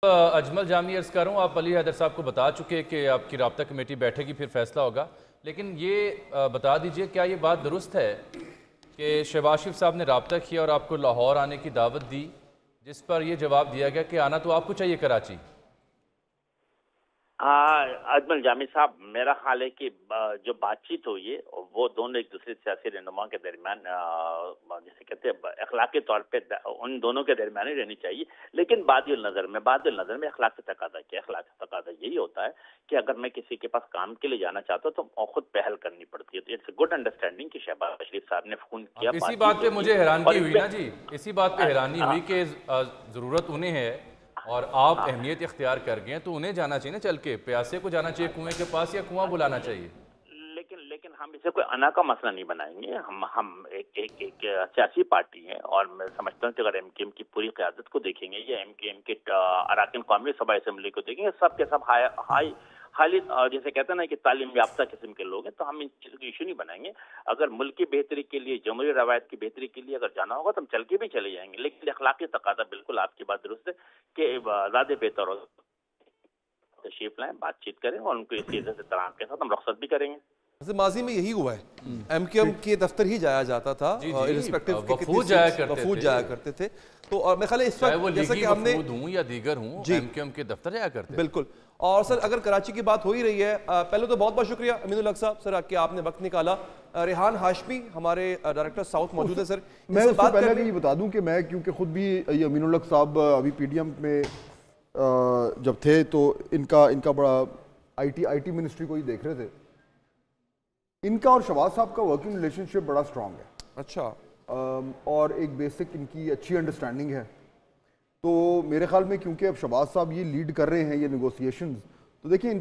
अजमल जामी अर्ज़ कर रहा हूँ, आप अली हैदर साहब को बता चुके कि आपकी राब्ता कमेटी बैठेगी, फिर फैसला होगा। लेकिन ये बता दीजिए, क्या ये बात दुरुस्त है कि शहबाज शरीफ साहब ने राब्ता किया और आपको लाहौर आने की दावत दी, जिस पर यह जवाब दिया गया कि आना तो आपको चाहिए कराची? अजमल जामी साहब, मेरा ख्याल है कि जो बातचीत हुई है वो दोनों एक दूसरे सियासी रहनुमा के दरमियान जैसे कहते हैं अखलाकी तौर पे उन दोनों के दरमियान ही रहनी चाहिए। लेकिन बादिल नजर में अखलाकी तकादा यही होता है कि अगर मैं किसी के पास काम के लिए जाना चाहता हूँ तो खुद पहल करनी पड़ती है। तो इट्स गुड अंडरस्टैंडिंग कि शहबाज शरीफ साहब ने फोन किया। इसी बात पे मुझे हैरानी हुई ना जी, इसी बात पे हैरानी हुई कि जरूरत उन्हें है और आप अहमियत इख्तियार कर गए, तो उन्हें जाना चाहिए ना, चल के प्यासे को जाना चाहिए कुएं के पास, या कुआं बुलाना चाहिए? लेकिन हम इसे कोई अना का मसला नहीं बनाएंगे। हम एक सियासी पार्टी है और मैं समझता हूँ कि अगर एमकेएम की पूरी क़यादत को देखेंगे या एमकेएम के अराकीन कौमी सभा असम्बली को देखेंगे, सब के सब हाली जैसे कहते हैं ना कि तालीम याफ्ता किस्म के लोग हैं, तो हम इन चीज़ों की इशू नहीं बनाएंगे। अगर मुल्क की बेहतरी के लिए, जमहूरी रवायत की बेहतरी के लिए अगर जाना होगा तो हम चल के भी चले जाएंगे। लेकिन अखलाकी तकादा बिल्कुल आपकी बात दुरुस्त है कि ज़्यादा बेहतर हो तशरीफ लाएं, बातचीत करें और उनको इसी इज्जत इहतराम के साथ हम रुखसत भी करेंगे। माजी में यही हुआ है, एमकेएम के दफ्तर ही जाया जाता था, वफूद जाया करते थे। तो और मैं ख्याल इस वक्त जैसा कि हमने हूं या दीगर हूं, एमकेएम के दफ्तर जाया करते बिल्कुल। और सर अगर कराची की बात हो ही रही है, पहले तो बहुत बहुत शुक्रिया अमीनुल हक साहब सर कि आपने वक्त निकाला। रेहान हाशमी हमारे डायरेक्टर साउथ मौजूद है सर। मैं उससे पहले भी ये बता दूं कि मैं क्योंकि खुद भी अमीनुल हक साहब अभी पीडीएम में जब थे तो इनका बड़ा आईटी मिनिस्ट्री को ही देख रहे थे। इनका और शहबाज साहब का वर्किंग रिलेशनशिप बड़ा स्ट्रांग है। अच्छा। और एक बेसिक इनकी अच्छी अंडरस्टैंडिंग है। तो मेरे ख्याल में क्योंकि अब शहबाज साहब ये लीड कर रहे हैं ये नेगोशिएशंस, तो देखिए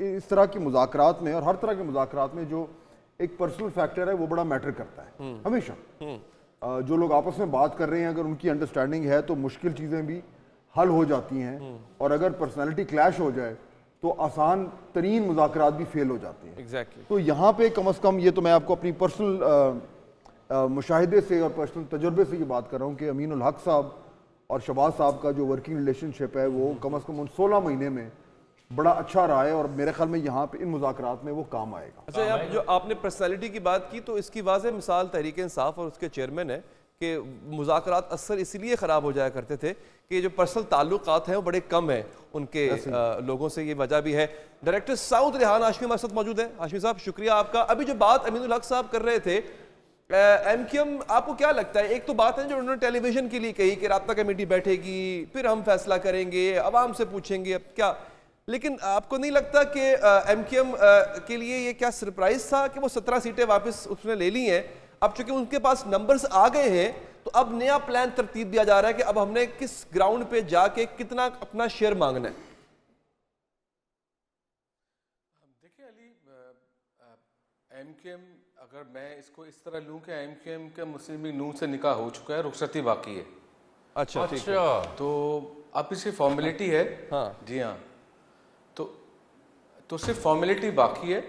इस तरह के मुज़ाकरात में और हर तरह के मुज़ाकरात में जो एक पर्सनल फैक्टर है वो बड़ा मैटर करता है हमेशा। जो लोग आपस में बात कर रहे हैं, अगर उनकी अंडरस्टैंडिंग है तो मुश्किल चीज़ें भी हल हो जाती हैं, और अगर पर्सनैलिटी क्लैश हो जाए तो आसान तरीन मुज़ाकरात भी फेल हो जाते हैं। एग्जैक्टली। तो यहाँ पे कम अज़ कम, ये तो मैं आपको अपनी पर्सनल मुशाहिदे से और पर्सनल तजुर्बे से ये बात कर रहा हूँ कि अमीनुल हक साहब और शहबाज साहब का जो वर्किंग रिलेशनशिप है वो कम अज़ कम उन 16 महीने में बड़ा अच्छा रहा है, और मेरे ख्याल में यहाँ पे इन मुज़ाकरात में वो काम आएगा। अच्छा, जो आपने पर्सनैलिटी की बात की तो इसकी वाज़ेह मिसाल तहरीक इंसाफ और उसके चेयरमैन है कि मुज़ाकरात अक्सर इसलिए ख़राब हो जाया करते थे कि जो पर्सनल ताल्लुकात हैं वो बड़े कम हैं उनके लोगों से, ये वजह भी है। डायरेक्टर साउथ रेहान हाशमी हमारे साथ मौजूद है। हाशमी साहब शुक्रिया आपका। अभी जो बात अमीनुल हक साहब कर रहे थे, एमकेएम, आपको क्या लगता है, एक तो बात है जो उन्होंने टेलीविजन के लिए कही कि राब्ता कमेटी बैठेगी, फिर हम फैसला करेंगे, आवाम से पूछेंगे अब क्या, लेकिन आपको नहीं लगता कि एमकेएम के लिए ये क्या सरप्राइज था कि वो 17 सीटें वापस उसने ले ली हैं? अब चूंकि उनके पास नंबर्स आ गए हैं तो अब नया प्लान तरतीब दिया जा रहा है कि अब हमने किस ग्राउंड पे जाके कितना अपना शेयर मांगना है। देखिए अली, एमकेएम, अगर मैं इसको इस तरह लूं कि एमकेएम के मुस्लिम लीग नून से निकाह हो चुका है, रुखसती बाकी है। अच्छा। तो अब इसे फॉर्मेलिटी है। हाँ जी हाँ, तो सिर्फ फॉर्मेलिटी बाकी है।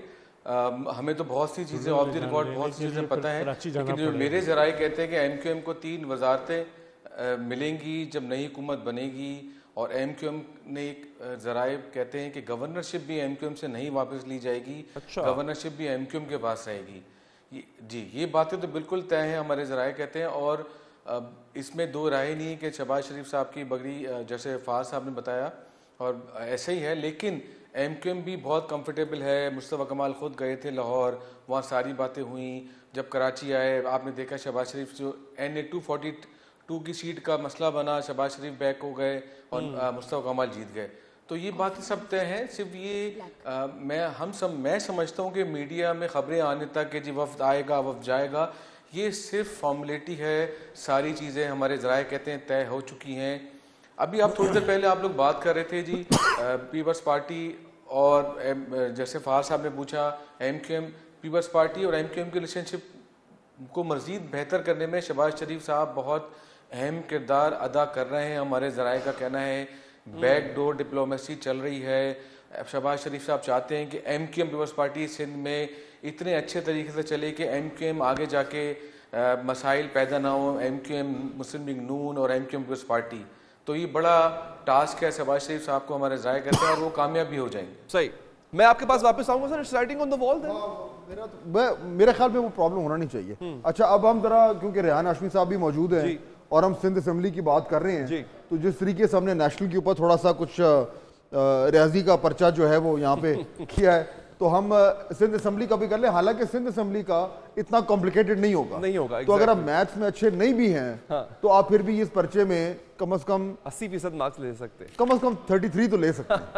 हमें तो बहुत सी चीज़ें ऑफ द रिकॉर्ड बहुत सी चीज़ें पता हैं, लेकिन जो मेरे ज़राए कहते हैं कि एमकेएम को 3 वजारतें मिलेंगी जब नई हुकूमत बनेगी, और एमकेएम ने एक ज़राए कहते हैं कि गवर्नरशिप भी एमकेएम से नहीं वापस ली जाएगी। अच्छा। गवर्नरशिप भी एमकेएम के पास रहेगी। जी, ये बातें तो बिल्कुल तय हैं, हमारे ज़राए कहते हैं। और इसमें दो राय नहीं कि शहबाज शरीफ साहब की बगड़ी, जैसे फार साहब ने बताया, और ऐसे ही है। लेकिन एमकेएम भी बहुत कंफर्टेबल है। मुस्तफ़ा कमाल खुद गए थे लाहौर, वहाँ सारी बातें हुई। जब कराची आए आपने देखा शहबाज शरीफ, जो NA 242 की सीट का मसला बना, शहबाज शरीफ बैक हो गए और मुस्तफ़ा कमाल जीत गए। तो ये बातें सब तय हैं। सिर्फ ये मैं समझता हूँ कि मीडिया में खबरें आने तक कि जी वफ्द आएगा वफ्द जाएगा, ये सिर्फ फॉर्मेलिटी है। सारी चीज़ें हमारे ज़राए कहते हैं तय हो चुकी हैं। अभी आप थोड़ी देर पहले आप लोग बात कर रहे थे जी पीपल्स पार्टी, और जैसे फार साहब ने पूछा, एमकेएम, पीपल्स पार्टी और एमकेएम के रिलेशनशिप को मज़ीद बेहतर करने में शहबाज शरीफ साहब बहुत अहम किरदार अदा कर रहे हैं। हमारे ज़राए का कहना है बैक डोर डिप्लोमेसी चल रही है। शहबाज शरीफ साहब चाहते हैं कि एमकेएम पीपल्स पार्टी सिंध में इतने अच्छे तरीके से चले कि एमकेएम आगे जाके मसाइल पैदा ना हो, एमकेएम, मुस्लिम लीग नून और एमकेएम पीपल्स पार्टी। तो ये बड़ा टास्क है। शहबाज शरीफ साहब को हमारे ज़राए कहते हैं और वो कामयाब भी हो जाएंगे। सही, मैं आपके पास वापस आऊंगा sir. It's writing on the wall. मेरे ख्याल में वो प्रॉब्लम होना नहीं चाहिए। अच्छा, अब हम जरा, क्योंकि रेहान हाशमी साहब भी मौजूद हैं और हम सिंध असेंबली की बात कर रहे हैं, तो जिस तरीके से हमने नेशनल के ऊपर थोड़ा सा कुछ रियाजी का पर्चा जो है वो यहाँ पे किया है, तो हम सिंध असेंबली का भी कर लें। हालांकि सिंध असेंबली का इतना कॉम्प्लिकेटेड नहीं होगा, तो अगर आप मैथ्स में अच्छे नहीं भी हैं तो आप फिर भी इस पर्चे में कम से कम 80% मार्क्स ले सकते हैं, कम से कम 33 तो ले सकते हैं।